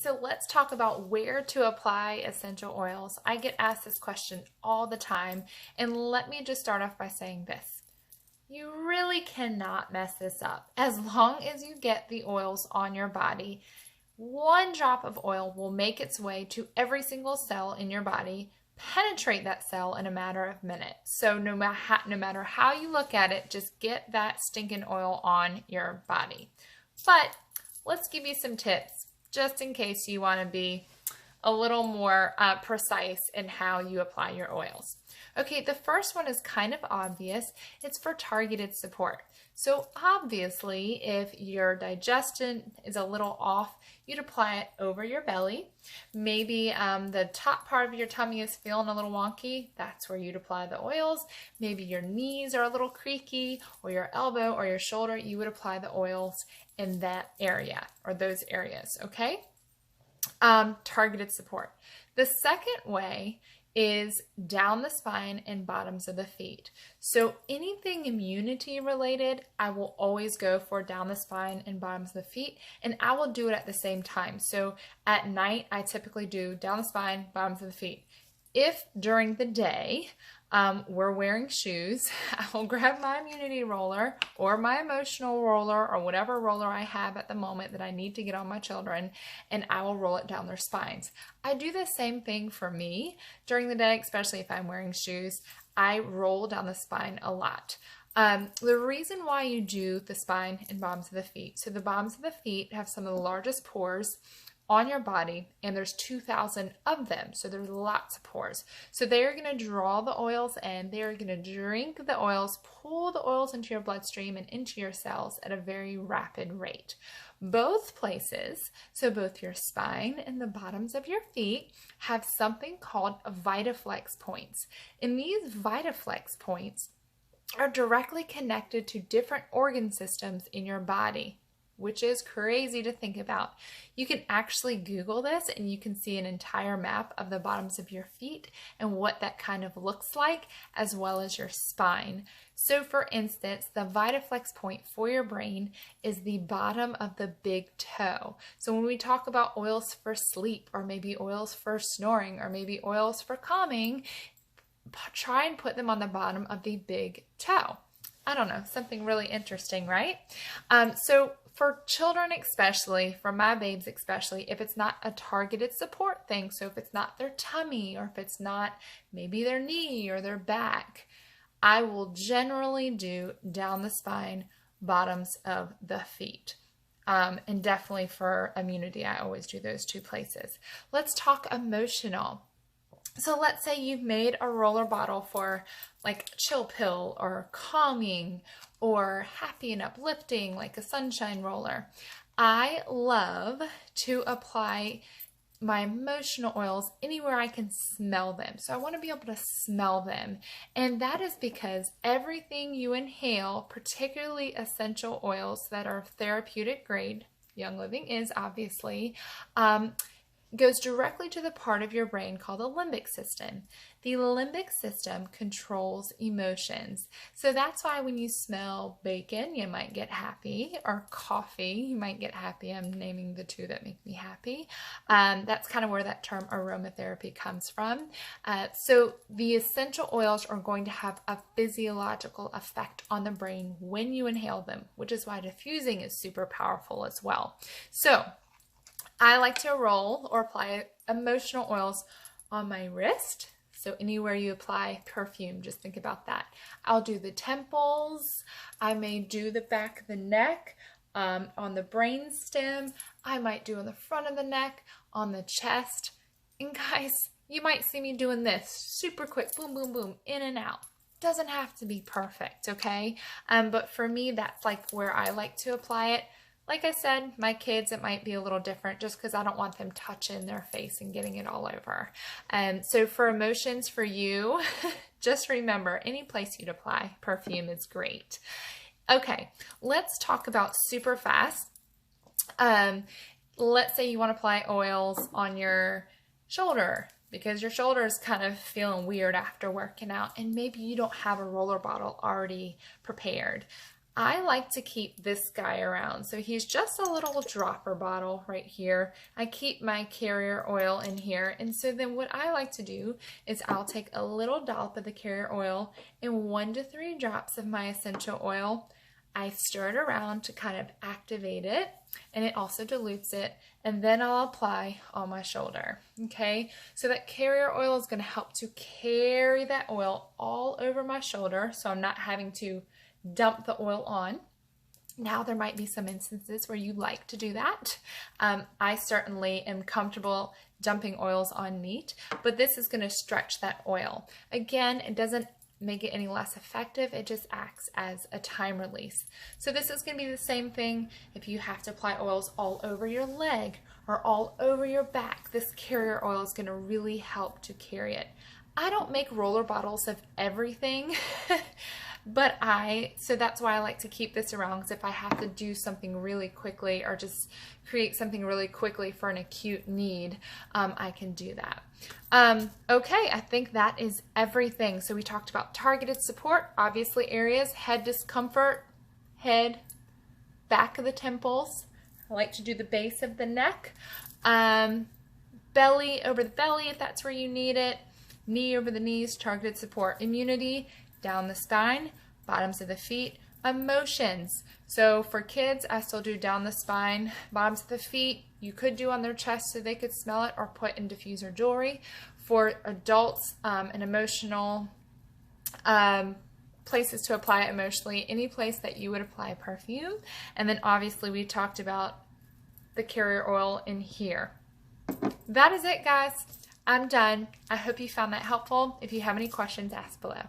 So let's talk about where to apply essential oils. I get asked this question all the time, and let me just start off by saying this. You really cannot mess this up. As long as you get the oils on your body, one drop of oil will make its way to every single cell in your body, penetrate that cell in a matter of minutes. So no matter how you look at it, just get that stinking oil on your body. But let's give you some tips just in case you want to be a little more precise in how you apply your oils. Okay, the first one is kind of obvious. It's for targeted support. So obviously, if your digestion is a little off, you'd apply it over your belly. Maybe the top part of your tummy is feeling a little wonky. That's where you'd apply the oils. Maybe your knees are a little creaky, or your elbow or your shoulder, you would apply the oils in that area or those areas, okay? Targeted support. The second way is down the spine and bottoms of the feet. So anything immunity related, I will always go for down the spine and bottoms of the feet, and I will do it at the same time. So at night, I typically do down the spine, bottoms of the feet. If during the day we're wearing shoes, I will grab my immunity roller or my emotional roller or whatever roller I have at the moment that I need to get on my children, and I will roll it down their spines. I do the same thing for me during the day, especially if I'm wearing shoes. I roll down the spine a lot. The reason why you do the spine and bottoms of the feet, so the bottoms of the feet have some of the largest pores on your body, and there's 2,000 of them, so there's lots of pores. So they're going to draw the oils in, they're going to drink the oils, pull the oils into your bloodstream and into your cells at a very rapid rate. Both places, so both your spine and the bottoms of your feet, have something called VitaFlex points. And these VitaFlex points are directly connected to different organ systems in your body, which is crazy to think about. You can actually Google this and you can see an entire map of the bottoms of your feet and what that kind of looks like, as well as your spine. So for instance, the VitaFlex point for your brain is the bottom of the big toe. So when we talk about oils for sleep, or maybe oils for snoring, or maybe oils for calming, try and put them on the bottom of the big toe. I don't know, something really interesting, right? So for children especially, for my babes especially, if it's not a targeted support thing, so if it's not their tummy, or if it's not maybe their knee or their back, I will generally do down the spine, bottoms of the feet. And definitely for immunity, I always do those two places. Let's talk emotional. So let's say you've made a roller bottle for like chill pill or calming or happy and uplifting, like a sunshine roller. I love to apply my emotional oils anywhere I can smell them. So I want to be able to smell them. And that is because everything you inhale, particularly essential oils that are therapeutic grade, Young Living is obviously, goes directly to the part of your brain called the limbic system. The limbic system controls emotions. So that's why when you smell bacon, you might get happy, or coffee, you might get happy. I'm naming the two that make me happy. That's kind of where that term aromatherapy comes from. So the essential oils are going to have a physiological effect on the brain when you inhale them, which is why diffusing is super powerful as well. So I like to roll or apply emotional oils on my wrist. So anywhere you apply perfume, just think about that. I'll do the temples. I may do the back of the neck, on the brain stem. I might do on the front of the neck, on the chest. And guys, you might see me doing this super quick, boom, boom, boom, in and out. Doesn't have to be perfect, okay? But for me, that's like where I like to apply it. Like I said, my kids, it might be a little different just because I don't want them touching their face and getting it all over. So for emotions for you, just remember, any place you'd apply perfume is great. Okay, let's talk about super fast. Let's say you want to apply oils on your shoulder because your shoulder is kind of feeling weird after working out, and maybe you don't have a roller bottle already prepared. I like to keep this guy around. So he's just a little dropper bottle right here. I keep my carrier oil in here. And so then what I like to do is I'll take a little dollop of the carrier oil and 1 to 3 drops of my essential oil. I stir it around to kind of activate it, and it also dilutes it, and then I'll apply on my shoulder, okay? So that carrier oil is going to help to carry that oil all over my shoulder, so I'm not having to dump the oil on. Now, there might be some instances where you like to do that. I certainly am comfortable dumping oils on meat, but this is going to stretch that oil. Again, it doesn't make it any less effective. It just acts as a time release. So this is going to be the same thing if you have to apply oils all over your leg or all over your back. This carrier oil is going to really help to carry it. I don't make roller bottles of everything, so that's why I like to keep this around, because if I have to do something really quickly or just create something really quickly for an acute need, I can do that. Okay, I think that is everything. So we talked about targeted support, obviously areas, head discomfort, head, back of the temples. I like to do the base of the neck, belly over the belly if that's where you need it, knee over the knees, targeted support. Immunity, down the spine, bottoms of the feet. Emotions, so for kids, I still do down the spine, bottoms of the feet. You could do on their chest so they could smell it or put in diffuser jewelry. For adults, an emotional places to apply it emotionally, any place that you would apply perfume. And then obviously we talked about the carrier oil in here. That is it, guys. I'm done. I hope you found that helpful. If you have any questions, ask below.